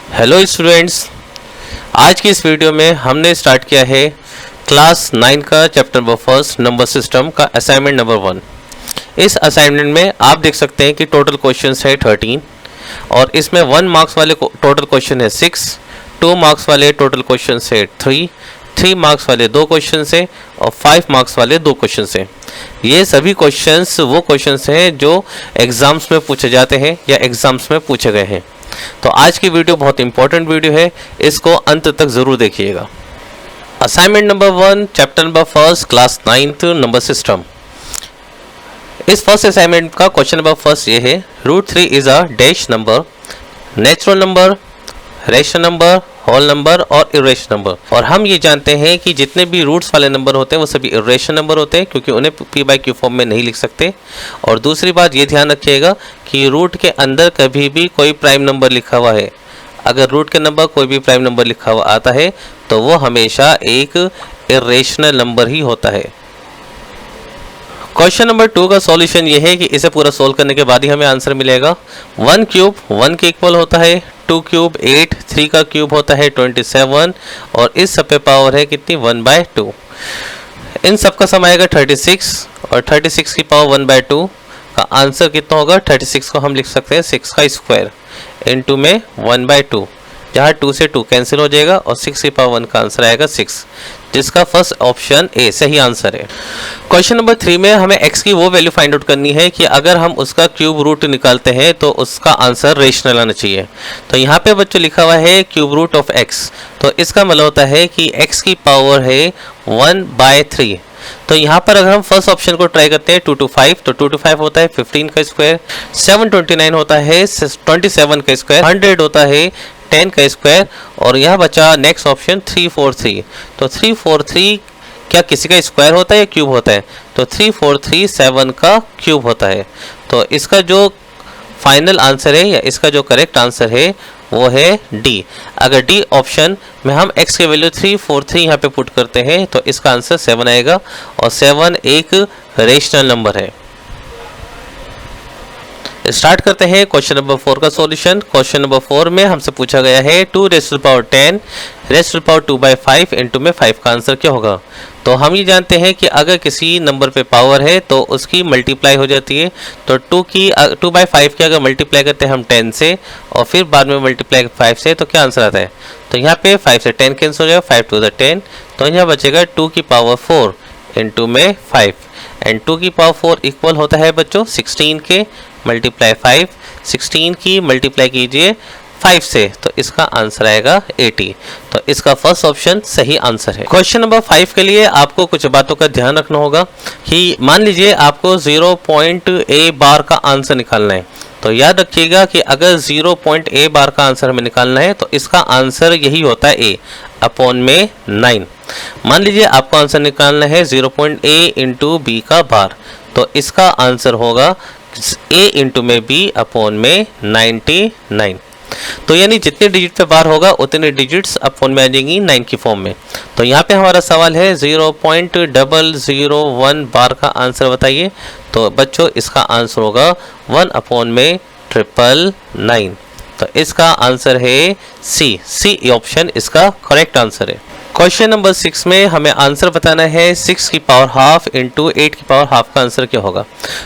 Hello students, आज की इस वीडियो में हमने स्टार्ट किया है क्लास 9 का chapter number first number system का असाइनमेंट नंबर 1। इस असाइनमेंट में आप देख सकते हैं कि टोटल क्वेश्चंस है 13 और इसमें 1 मार्क्स वाले टोटल क्वेश्चन है 6, 2 मार्क्स वाले टोटल क्वेश्चन है 3 मार्क्स वाले 2 क्वेश्चन है और 5 मार्क्स वाले 2 क्वेश्चन है। ये सभी क्वेश्चंस वो क्वेश्चंस हैं जो एग्जाम्स में पूछे जाते हैं या एग्जाम्स में पूछे गए हैं। तो आज की वीडियो बहुत इंपॉर्टेंट वीडियो है, इसको अंत तक जरूर देखिएगा। Assignment number 1 chapter number first class 9 number system. इस फर्स्ट असाइनमेंट का क्वेश्चन नंबर फर्स्ट ये है, √3 is a dash number, natural number, rational number, whole number और इरेशनल नंबर। और हम ये जानते हैं कि जितने भी रूट्स वाले नंबर होते हैं वो सभी इरेशनल नंबर होते हैं क्योंकि उन्हें p/q फॉर्म में नहीं लिख सकते। और दूसरी बात ये ध्यान रखिएगा कि रूट के अंदर कभी भी कोई प्राइम नंबर लिखा हुआ है, अगर रूट के नंबर कोई भी प्राइम नंबर लिखा हुआ आता है तो वो हमेशा एक इरेशनल नंबर ही होता है। क्वेश्चन नंबर 2 का सॉल्यूशन ये है कि इसे पूरा सोल्व करने के बाद ही हमें आंसर मिलेगा। 1 क्यूब 1 के इक्वल होता है, 2 क्यूब 8, 3 का क्यूब होता है 27 और इस सब पे पावर है कितनी 1/2। इन सब का सम आएगा 36 और 36 की पावर 1/2 का आंसर कितना होगा। 36 को हम लिख सकते हैं 6 का स्क्वायर इनटू में 1/2, जहाँ 2 से 2 कैंसिल हो जाएगा और 6 की पावर 1 का आंसर आएगा 6, जिसका फर्स्ट ऑप्शन ए सही आंसर है। क्वेश्चन नंबर 3 में हमें x की वो वैल्यू फाइंड आउट करनी है कि अगर हम उसका क्यूब रूट निकालते हैं तो उसका आंसर रेशनल आना चाहिए। तो यहाँ पे बच्चों लिखा हुआ है क्यूब रूट ऑफ x, तो इसका मतलब होता है कि x की पावर है 1/3। तो यहाँ पर अगर हम फर्स्ट ऑप्शन को ट्राई करते हैं 2 to 5, तो 2 to 5 होता है 15 का स्क्वायर, 729 होता है 27 का स्क्वायर, 100 होता है 10 का स्क्वायर और यह बचा नेक्स्ट ऑप्शन 343। तो 343 क्या किसी का स्क्वायर होता है या क्यूब होता है? तो 343 7 का क्यूब होता है। तो इसका जो फाइनल आंसर है या इसका जो करेक्ट आंसर है वो है डी। अगर डी ऑप्शन में हम x की वैल्यू 343 यहाँ पे पुट करते हैं तो इसका आंसर 7 आएगा और 7 एक रेशनल नंबर है। स्टार्ट करते हैं क्वेश्चन नंबर 4 का सॉल्यूशन। क्वेश्चन नंबर 4 में हमसे पूछा गया है 2⁻10 2/5 इनटू में 5 का आंसर क्या होगा। तो हम ये जानते हैं कि अगर किसी नंबर पे पावर है तो उसकी मल्टीप्लाई हो जाती है। तो 2/5 की अगर मल्टीप्लाई करते हैं हम 10 से और फिर बाद में मल्टीप्लाई 5 से तो क्या आंसर आता है। तो यहाँ पे 5 से 10 कैंसिल हो जाएगा, 5 to 10, तो यहाँ बचेगा 2 की पावर 4 इनटू में 5 एंड 2 की पावर 4 इक्वल होता है बच्चों 16 के मल्टीप्लाई 5, 16 की मल्टीप्लाई कीजिए 5 से तो इसका आंसर आएगा 80। तो इसका फर्स्ट ऑप्शन सही आंसर है। क्वेश्चन नंबर 5 के लिए आपको कुछ बातों का ध्यान रखना होगा कि मान लीजिए आपको 0.a बार का आंसर निकालना है। तो याद रखिएगा कि अगर 0.a बार का आंसर हमें निकालना है तो इसका आंसर यही होता है a अपॉन में 9। मान लीजिए आपको आंसर निकालना है 0.a इंटू बी का बार, तो इसका आंसर होगा a इंटू में b अपॉन में 99। तो यानी जितने डिजिट पे बार होगा उतने डिजिट्स अपॉन में आ जाएंगी 9 की फॉर्म में। तो यहाँ पे हमारा सवाल है 0.001 बार का आंसर बताइए। तो बच्चों इसका आंसर होगा 1 अपॉन में 999। तो इसका आंसर है सी ऑप्शन इसका करेक्ट आंसर है। क्वेश्चन नंबर 6 में हमें आंसर बताना है 6 की पावर हाफ इंटू 8 की पावर हाफ का आंसर क्या होगा।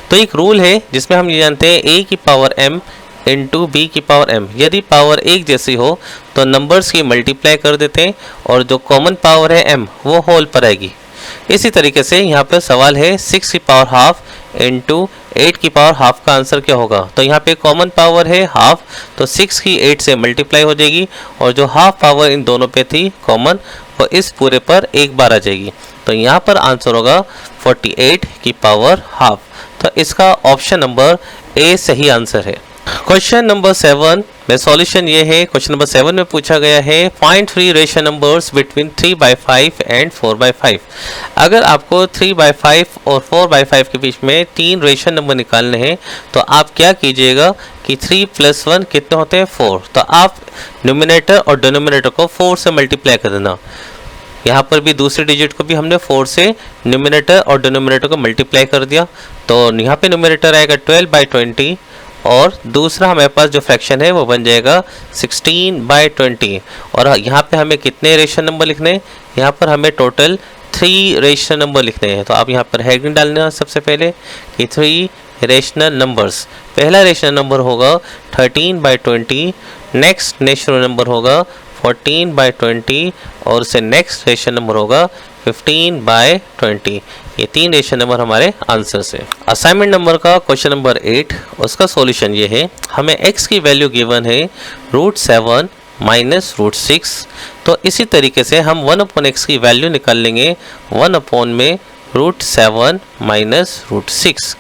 तो एक रूल है जिसमें हम ये जानते हैं a की पावर m इंटू बी की पावर m। यदि पावर एक जैसी हो तो नंबर्स की मल्टीप्लाई कर देते हैं और जो कॉमन पावर है m वो होल पर आएगी। इसी तरीके से यहाँ पर सवाल है 6 की पावर हाफ इंटू 8 की पावर हाफ का आंसर क्या होगा। तो यहाँ पे कॉमन पावर है हाफ, तो 6 की 8 से मल्टीप्लाई हो जाएगी और जो हाफ पावर इन दोनों पे थी कॉमन वो इस पूरे पर एक बार आ जाएगी। तो यहाँ पर आंसर होगा 48 की पावर हाफ। तो इसका ऑप्शन नंबर ए सही आंसर है। क्वेश्चन नंबर 7 में सॉल्यूशन ये है। क्वेश्चन नंबर 7 में पूछा गया है find 3 rational numbers between 3/5 and 4/5। अगर आपको 3/5 और 4/5 के बीच में 3 रेशनल नंबर निकालने हैं तो आप क्या कीजिएगा कि 3 + 1 कितने होते हैं 4। तो आप न्यूमिनेटर और डिनोमिनेटर को 4 से मल्टीप्लाई कर देना। यहाँ पर भी दूसरे डिजिट को भी हमने 4 से न्यूमिनेटर और डिनोमिनेटर को मल्टीप्लाई कर दिया। तो यहाँ पे न्यूमिनेटर आएगा 12/20 और दूसरा हमारे पास जो फ्रैक्शन है वो बन जाएगा 16/20। और यहाँ पे हमें कितने रेशनल नंबर लिखने हैं, यहाँ पर हमें टोटल 3 रेशनल नंबर लिखने हैं। तो आप यहाँ पर हेडिंग डालना सबसे पहले कि 3 रेशनल नंबर्स। पहला रेशनल नंबर होगा 13/20, नेक्स्ट रेशनल नंबर होगा 14/20 और उससे नेक्स्ट रेशनल नंबर होगा 15/20। ये 3 रेशनल नंबर हमारे आंसर से। असाइनमेंट नंबर का क्वेश्चन नंबर 8, उसका सॉल्यूशन ये है, हमें x की वैल्यू गिवन है √7 माइनस √6। तो इसी तरीके से हम 1/x की वैल्यू निकाल लेंगे 1/√7 माइनस √6।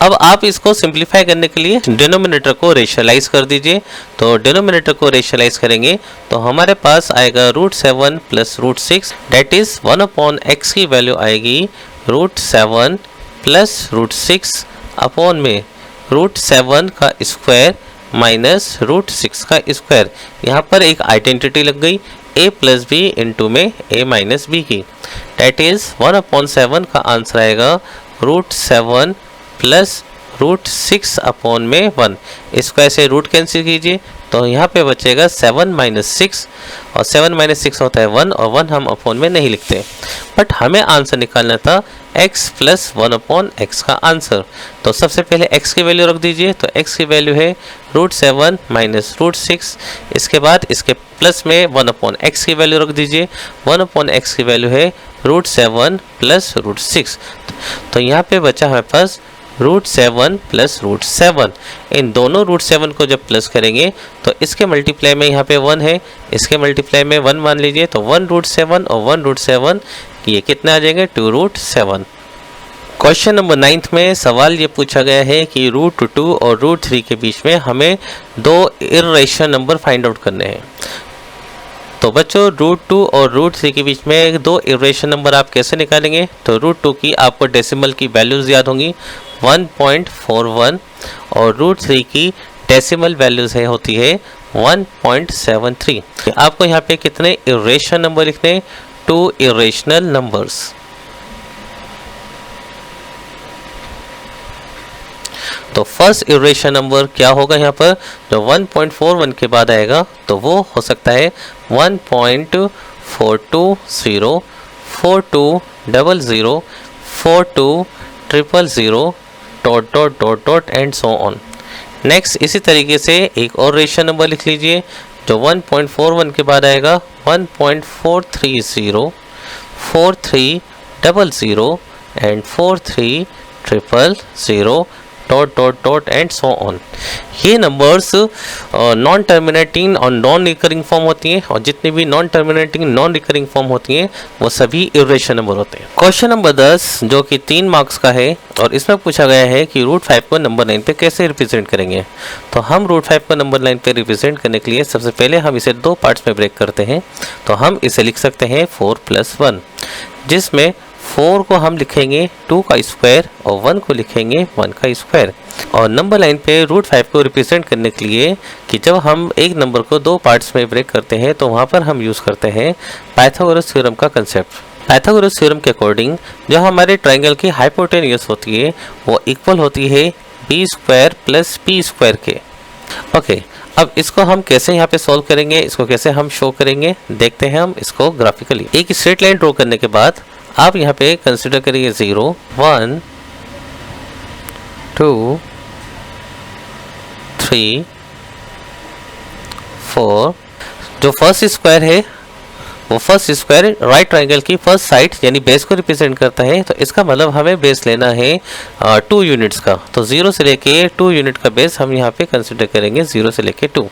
अब आप इसको सिंप्लीफाई करने के लिए डिनोमिनेटर को रेशनलाइज कर दीजिए। तो डिनोमिनेटर को रेशनलाइज करेंगे तो हमारे पास आएगा √7 प्लस √6, डेट इज 1/x की वैल्यू आएगी √7 प्लस √6 अपॉन में √7 का स्क्वायर माइनस √6 का स्क्वायर। यहाँ पर एक आइडेंटिटी लग गई a प्लस बी इंटू में a माइनस बी की, डेट इज 1/7 का आंसर आएगा √7 प्लस √6 अपॉन में 1। इसको ऐसे रूट कैंसिल कीजिए तो यहाँ पे बचेगा 7 - 6 और 7 - 6 होता है 1 और 1 हम अपॉन में नहीं लिखते, बट हमें आंसर निकालना था x प्लस 1/x का आंसर। तो सबसे पहले x की वैल्यू रख दीजिए। तो x की वैल्यू है √7 माइनस √6, इसके बाद इसके प्लस में 1/x की वैल्यू रख दीजिए। 1/x की वैल्यू है √7 प्लस √6। तो यहाँ पे बचा हमारे पास √7 प्लस √7। इन दोनों √7 को जब प्लस करेंगे तो इसके मल्टीप्लाई में यहाँ पे 1 है, इसके मल्टीप्लाई में 1 मान लीजिए। तो 1√7 और 1√7 ये कितने आ जाएंगे 2√7। क्वेश्चन नंबर 9 में सवाल ये पूछा गया है कि √2 और √3 के बीच में हमें 2 इर्रेशनल नंबर फाइंड आउट करने हैं। तो बच्चों √2 और √3 के बीच में 2 इर्रेशनल नंबर आप कैसे निकालेंगे। तो √2 की आपको डेसिमल की वैल्यूज़ याद होंगी 1.41 और √3 की डेसिमल वैल्यूज़ है होती है 1.73। आपको यहाँ पे कितने इर्रेशनल नंबर लिखने, 2 इर्रेशनल नंबर्स। तो फर्स्ट इर्रेशनल नंबर क्या होगा, यहाँ पर जो 1.41 के बाद आएगा तो वो हो सकता है 1.420, 4200, 42000 ... एंड सो ऑन। नेक्स्ट इसी तरीके से एक और रेशनल नंबर लिख लीजिए जो 1.41 के बाद आएगा 1.430, 4300 एंड 43000 ... एंड सो ऑन। ये नंबर्स नॉन टर्मिनेटिंग और नॉन रिकरिंग फॉर्म होती हैं और जितनी भी non terminating non recurring form होती हैं वो सभी इर्रेशनल नंबर होते हैं। क्वेश्चन नंबर 10 जो कि 3 मार्क्स का है और इसमें पूछा गया है कि √5 को नंबर 9 पे कैसे रिप्रेजेंट करेंगे। तो हम √5 को नंबर 9 पे रिप्रेजेंट करने के लिए सबसे पहले हम इसे 2 पार्ट्स में ब्रेक करते हैं। तो हम इसे लिख सकते हैं 4 + 1, जिसमें 4 को हम लिखेंगे 2 का स्क्वायर और 1 को लिखेंगे 1 का स्क्वायर। और नंबर 9 पे √5 को रिप्रेजेंट करने के लिए कि जब हम एक नंबर को 2 पार्ट्स में ब्रेक करते हैं तो वहाँ पर हम यूज़ करते हैं पाइथागोरस थ्योरम का कंसेप्ट। पाइथागोरस थ्योरम के अकॉर्डिंग जो हमारे ट्राइंगल की हाइपोटेन्यूज होती है वो इक्वल होती है b² + p² के। ओके, अब इसको हम कैसे यहाँ पे सॉल्व करेंगे, इसको कैसे हम शो करेंगे, देखते हैं हम इसको ग्राफिकली। एक स्ट्रेट लाइन ड्रॉ करने के बाद आप यहाँ पे कंसिडर करिए 0, 1, 2, 3, 4। जो फर्स्ट स्क्वायर है वो फर्स्ट स्क्वायर राइट ट्राइंगल की फर्स्ट साइड यानी बेस को रिप्रेजेंट करता है। तो इसका मतलब हमें बेस लेना है 2 यूनिट्स का। तो 0 से लेके 2 यूनिट का बेस हम यहाँ पे कंसिडर करेंगे 0 से लेके 2।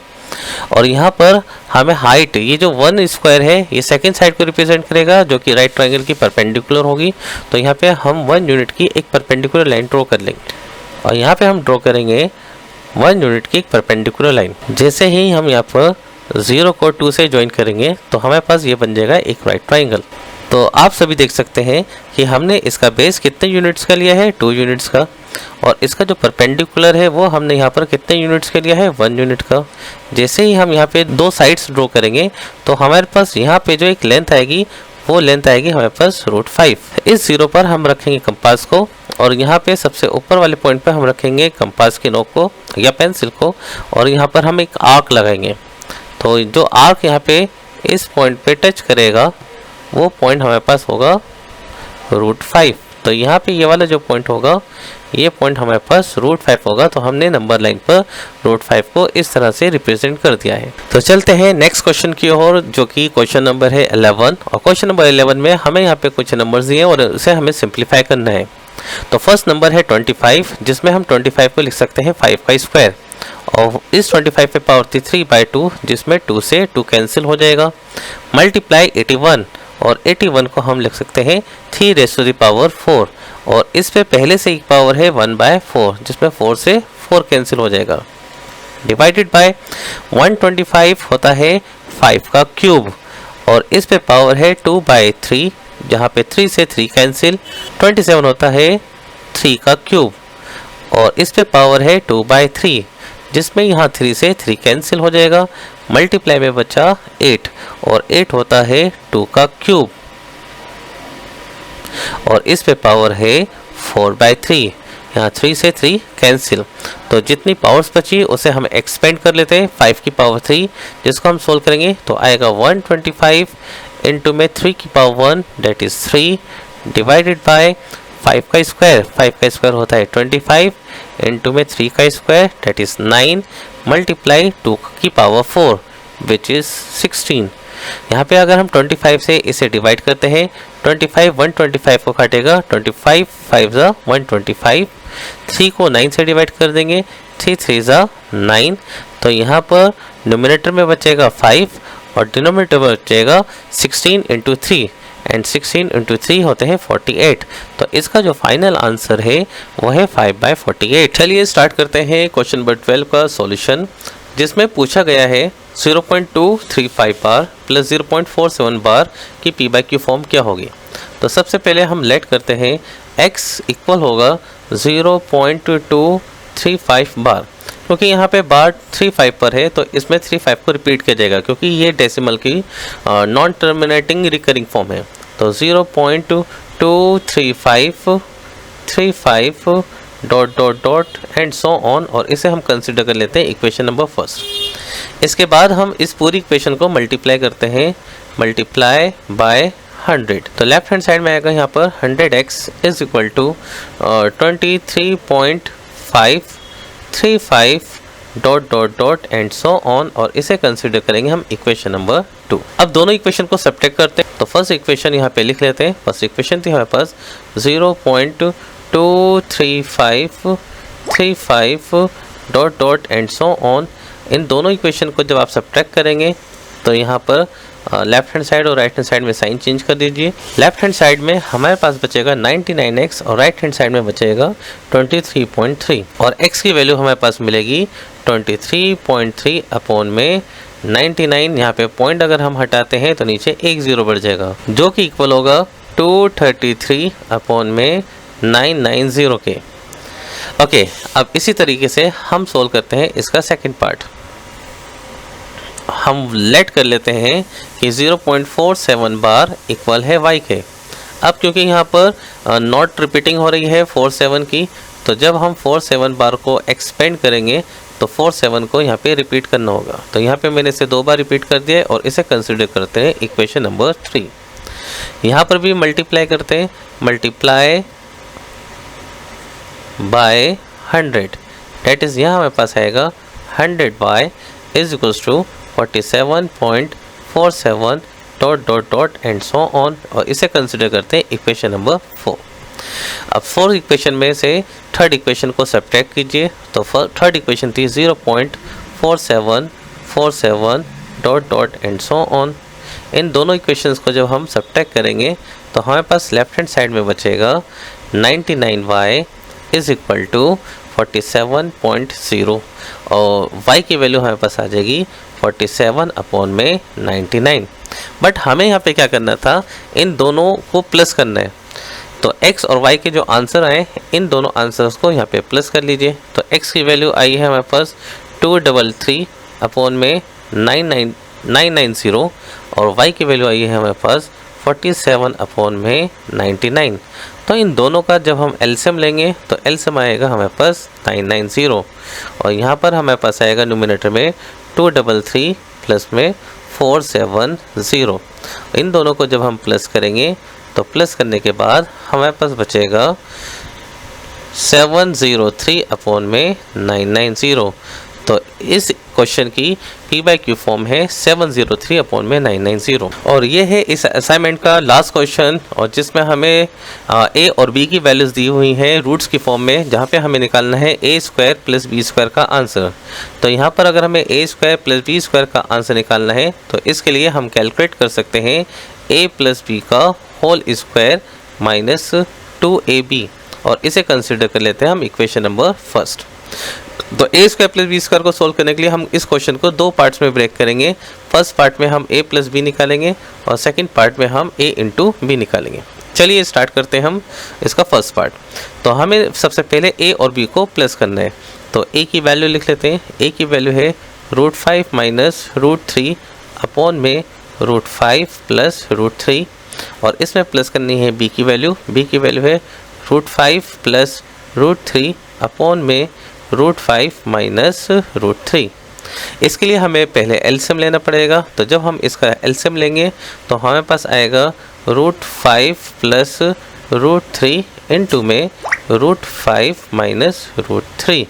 और यहाँ पर हमें हाइट, ये जो 1 स्क्वायर है ये सेकंड साइड को रिप्रेजेंट करेगा जो कि राइट ट्राइंगल की परपेंडिकुलर होगी। तो यहाँ पे हम 1 यूनिट की एक परपेंडिकुलर लाइन ड्रॉ कर लेंगे और यहाँ पे हम ड्रॉ करेंगे 1 यूनिट की एक परपेंडिकुलर लाइन। जैसे ही हम यहाँ पर 0 को 2 से ज्वाइन करेंगे तो हमारे पास ये बन जाएगा एक राइट ट्राइंगल। तो आप सभी देख सकते हैं कि हमने इसका बेस कितने यूनिट्स का लिया है, 2 यूनिट्स का, और इसका जो परपेंडिकुलर है वो हमने यहाँ पर कितने यूनिट्स का लिया है, 1 यूनिट का। जैसे ही हम यहाँ पे 2 साइड्स ड्रॉ करेंगे तो हमारे पास यहाँ पे जो एक लेंथ आएगी वो लेंथ आएगी हमारे पास √5। इस 0 पर हम रखेंगे कंपास को और यहाँ पे सबसे ऊपर वाले पॉइंट पे हम रखेंगे कंपास की नोक को या पेंसिल को, और यहाँ पर हम एक आर्क लगाएंगे। तो जो आर्क यहाँ पे इस पॉइंट पे टच करेगा वो पॉइंट हमारे पास होगा √5। तो यहाँ पे ये वाला जो पॉइंट होगा ये पॉइंट हमारे पास √5 होगा। तो हमने नंबर लाइन पर √5 को इस तरह से रिप्रेजेंट कर दिया है। तो चलते हैं नेक्स्ट क्वेश्चन की ओर, जो कि क्वेश्चन नंबर है 11। और क्वेश्चन नंबर 11 में हमें यहाँ पे कुछ नंबर्स दिए हैं और उसे हमें सिंप्लीफाई करना है। तो फर्स्ट नंबर है 25, जिसमें हम 25 को लिख सकते हैं 5 का स्क्वायर, और इस 25 पे पावर थी 3/2, जिसमें 2 से 2 कैंसिल हो जाएगा। मल्टीप्लाई 81, और 81 को हम लिख सकते हैं 3⁻⁴, और इस पे पहले से एक पावर है 1/4, जिसमें 4 से 4 कैंसिल हो जाएगा। डिवाइडेड बाय 125 होता है 5 का क्यूब, और इस पे पावर है 2/3, जहाँ पे 3 से 3 कैंसिल। 27 होता है 3 का क्यूब, और इस पे पावर है 2/3, जिसमें यहाँ 3 से 3 कैंसिल हो जाएगा। मल्टीप्लाई में बचा 8, और 8 होता है 2 का क्यूब, और इस पे पावर है 4/3, यहाँ 3 से 3 कैंसिल। तो जितनी पावर्स बची उसे हम एक्सपेंड कर लेते हैं 5 की पावर 3, जिसको हम सोल्व करेंगे तो आएगा 125 इंटू में 3 की power 1 that is 3 divided by 5 का स्क्वायर। 5 का स्क्वायर होता है 25 इंटू में 3 का स्क्वायर दैट इज 9 मल्टीप्लाई 2 की पावर 4 विच इज 16। यहाँ पे अगर हम 25 से इसे डिवाइड करते हैं, 25 125 को काटेगा, 25 5 ज़ा 125, 3 को 9 से डिवाइड कर देंगे, 3 3 ज़ा 9। तो यहाँ पर न्यूमरेटर में बचेगा 5 और डिनोमिनेटर में बचेगा 16 इंटू 3, एंड 16 इंटू 3 होते हैं 48। तो इसका जो फाइनल आंसर है वो है 5/48। चलिए स्टार्ट करते हैं क्वेश्चन नंबर 12 का सॉल्यूशन, जिसमें पूछा गया है 0.235 बार प्लस 0.47 बार की p/q फॉर्म क्या होगी। तो सबसे पहले हम लेट करते हैं x इक्वल होगा 0.235 बार, क्योंकि यहाँ पे बार 35 पर है तो इसमें 35 को रिपीट किया जाएगा, क्योंकि ये डेसिमल की नॉन टर्मिनेटिंग रिकरिंग फॉर्म है। तो 0.235 डॉट एंड सो ऑन, और इसे हम कंसिडर कर लेते हैं इक्वेशन नंबर फर्स्ट। इसके बाद हम इस पूरी इक्वेशन को मल्टीप्लाई करते हैं, मल्टीप्लाई बाय 100। तो लेफ्ट हैंड साइड में आएगा यहाँ पर 100x is equal to 23.535 dot and so on, और इसे कंसिडर करेंगे हम इक्वेशन नंबर 2। अब दोनों इक्वेशन को सब्ट्रैक्ट करते हैं। तो फर्स्ट इक्वेशन यहाँ पे लिख लेते हैं। फर्स्ट इक्वेशन थी हमारे पास 0.235 डॉट एंड सो ऑन। इन दोनों इक्वेशन को जब आप सब्ट्रैक्ट करेंगे तो यहाँ पर लेफ्ट हैंड साइड और राइट हैंड साइड में साइन चेंज कर दीजिए। लेफ्ट हैंड साइड में हमारे पास बचेगा 99x और राइट हैंड साइड में बचेगा 23.3, और x की वैल्यू हमारे पास मिलेगी 23.3 अपॉन में 99। यहाँ पे पॉइंट अगर हम हटाते हैं तो नीचे एक 0 बढ़ जाएगा, जो कि इक्वल होगा 233 अपॉन में 990 के। ओके, अब इसी तरीके से हम सोल्व करते हैं इसका सेकंड पार्ट। हम लेट कर लेते हैं कि 0.47 बार इक्वल है y के। अब क्योंकि यहाँ पर नॉट रिपीटिंग हो रही है 47 की, तो जब हम 47 बार को एक्सपेंड करेंगे तो 47 को यहाँ पे रिपीट करना होगा। तो यहाँ पे मैंने इसे 2 बार रिपीट कर दिया है, और इसे कंसिडर करते हैं इक्वेशन नंबर 3। यहाँ पर भी मल्टीप्लाई करते हैं, मल्टीप्लाई बाय 100 डेट इज़ यहाँ हमारे पास आएगा 100y is equals to 47.47 dot and so on, और इसे कंसिडर करते हैं इक्वेशन नंबर 4। अब फोर्थ इक्वेशन में से थर्ड इक्वेशन को सब्ट्रैक्ट कीजिए। तो थर्ड इक्वेशन थी 0.4747 डॉट एंड सो ऑन। इन दोनों इक्वेशंस को जब हम सब्ट्रैक्ट करेंगे तो हमारे पास लेफ्ट हैंड साइड में बचेगा 99y इज इक्वल टू 47.0, और y की वैल्यू हमारे पास आ जाएगी 47 अपॉन में 99। बट हमें यहाँ पे क्या करना था, इन दोनों को प्लस करना है। तो x और y के जो आंसर आए, इन दोनों आंसर्स को यहाँ पे प्लस कर लीजिए। तो x की वैल्यू आई है हमारे पास 233 अपॉन में 990, और y की वैल्यू आई है हमारे पास 47 अपॉन में 99। तो इन दोनों का जब हम एलसीएम लेंगे तो एलसीएम आएगा हमारे पास 990 और यहाँ पर हमारे पास आएगा न्यूमरेटर में 233 प्लस में 470। इन दोनों को जब हम प्लस करेंगे तो प्लस करने के बाद हमारे पास बचेगा 703 अपॉन में 990। तो इस क्वेश्चन की P बाई Q फॉर्म है 703 अपॉन में 990 और ये है इस असाइनमेंट का लास्ट क्वेश्चन और जिसमें हमें A और B की वैल्यूज़ दी हुई हैं रूट्स की फॉर्म में, जहाँ पे हमें निकालना है a square plus B square का आंसर। तो यहाँ पर अगर हमें a square plus B square का आंसर निकालना है तो इसके लिए हम कैलकुलेट कर सकते हैं a प्लस बी का होल स्क्वायर माइनस 2ab और इसे कंसिडर कर लेते हैं हम इक्वेशन नंबर फर्स्ट। तो a square plus B square को सोल्व करने के लिए हम इस क्वेश्चन को दो पार्ट्स में ब्रेक करेंगे। फर्स्ट पार्ट में हम a प्लस बी निकालेंगे और सेकंड पार्ट में हम a इंटू बी निकालेंगे। चलिए स्टार्ट करते हैं हम इसका फर्स्ट पार्ट। तो हमें सबसे पहले a और b को प्लस करना है। तो a की वैल्यू लिख लेते हैं। a की वैल्यू है √5 माइनस √3 अपॉन में √5 प्लस √3 और इसमें प्लस करनी है b की वैल्यू। b की वैल्यू है √5 प्लस √3 अपॉन में √5 माइनस √3। इसके लिए हमें पहले एलसीएम लेना पड़ेगा। तो जब हम इसका एलसीएम लेंगे तो हमारे पास आएगा √5 प्लस √3 इंटू में √5 माइनस √3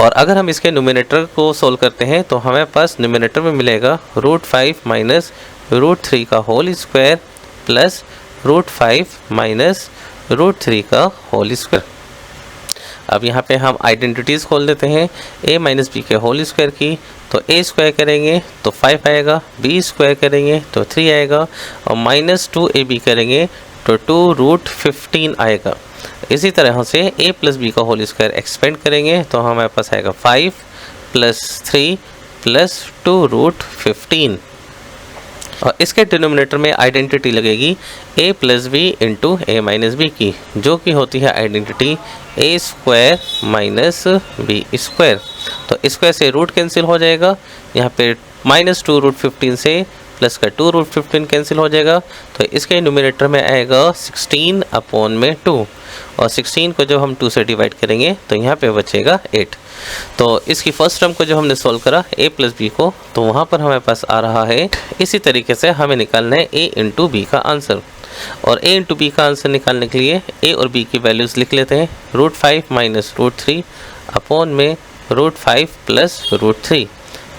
और अगर हम इसके न्यूमरेटर को सोल्व करते हैं तो हमारे पास न्यूमरेटर में मिलेगा √5 माइनस √3 का होल स्क्वायर प्लस √5 माइनस √3 का होल स्क्वायर। अब यहाँ पे हम आइडेंटिटीज़ खोल देते हैं a माइनस बी के होल स्क्वायर की। तो a स्क्वायर करेंगे तो 5 आएगा, b स्क्वायर करेंगे तो 3 आएगा और माइनस 2ab करेंगे तो 2√15 आएगा। इसी तरह से a प्लस बी का होल स्क्वायर एक्सपेंड करेंगे तो हमारे पास आएगा 5 प्लस 3 प्लस 2√15 और इसके डिनोमिनेटर में आइडेंटिटी लगेगी a plus B into A minus B की, जो कि होती है identity a square minus B square. तो स्क्वायर से रूट कैंसिल हो जाएगा, यहाँ पे माइनस 2√15 से प्लस का 2√15 कैंसिल हो जाएगा। तो इसके न्यूमरेटर में आएगा 16 अपॉन में 2 और 16 को जब हम 2 से डिवाइड करेंगे तो यहाँ पे बचेगा 8। तो इसकी फर्स्ट टर्म को जब हमने सॉल्व करा a प्लस बी को तो वहाँ पर हमारे पास आ रहा है। इसी तरीके से हमें निकालना है a इंटू बी का आंसर और a इंटू बी का आंसर निकालने के लिए a और b की वैल्यूज़ लिख लेते हैं। √5 माइनस √3 अपॉन में √5 प्लस √3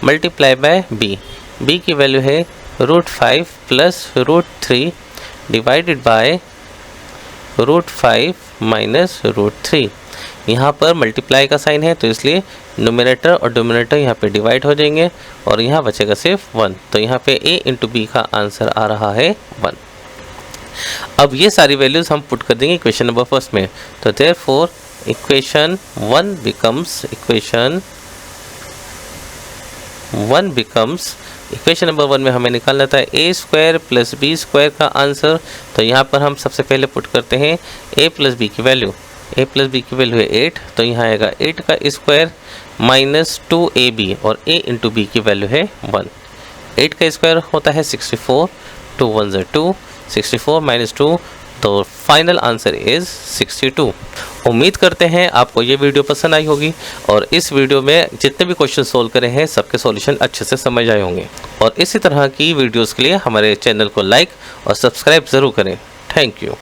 मल्टीप्लाई बाय b की वैल्यू है √5 प्लस √3 डिवाइडेड बाय √5 माइनस √3। यहाँ पर मल्टीप्लाई का साइन है तो इसलिए न्यूमरेटर और डिनोमिनेटर यहाँ पे डिवाइड हो जाएंगे और यहाँ बचेगा सिर्फ 1। तो यहाँ पे a इंटू बी का आंसर आ रहा है 1। अब ये सारी वैल्यूज़ हम पुट कर देंगे इक्वेशन नंबर फर्स्ट में। तो therefore equation 1 becomes equation number 1 में हमें निकालना था a square plus B square का आंसर। तो यहाँ पर हम सबसे पहले पुट करते हैं a प्लस बी की वैल्यू। a प्लस बी की वैल्यू है 8 तो यहाँ आएगा 8 का स्क्वायर माइनस 2ab और a इंटू बी की वैल्यू है 1। 8 का स्क्वायर होता है 64, 2 1 ज़ा 2, 64 माइनस 2 तो फाइनल आंसर इज़ 62। उम्मीद करते हैं आपको ये वीडियो पसंद आई होगी और इस वीडियो में जितने भी क्वेश्चन सोल्व करे हैं सबके सॉल्यूशन अच्छे से समझ आए होंगे। और इसी तरह की वीडियोस के लिए हमारे चैनल को लाइक और सब्सक्राइब ज़रूर करें। Thank you.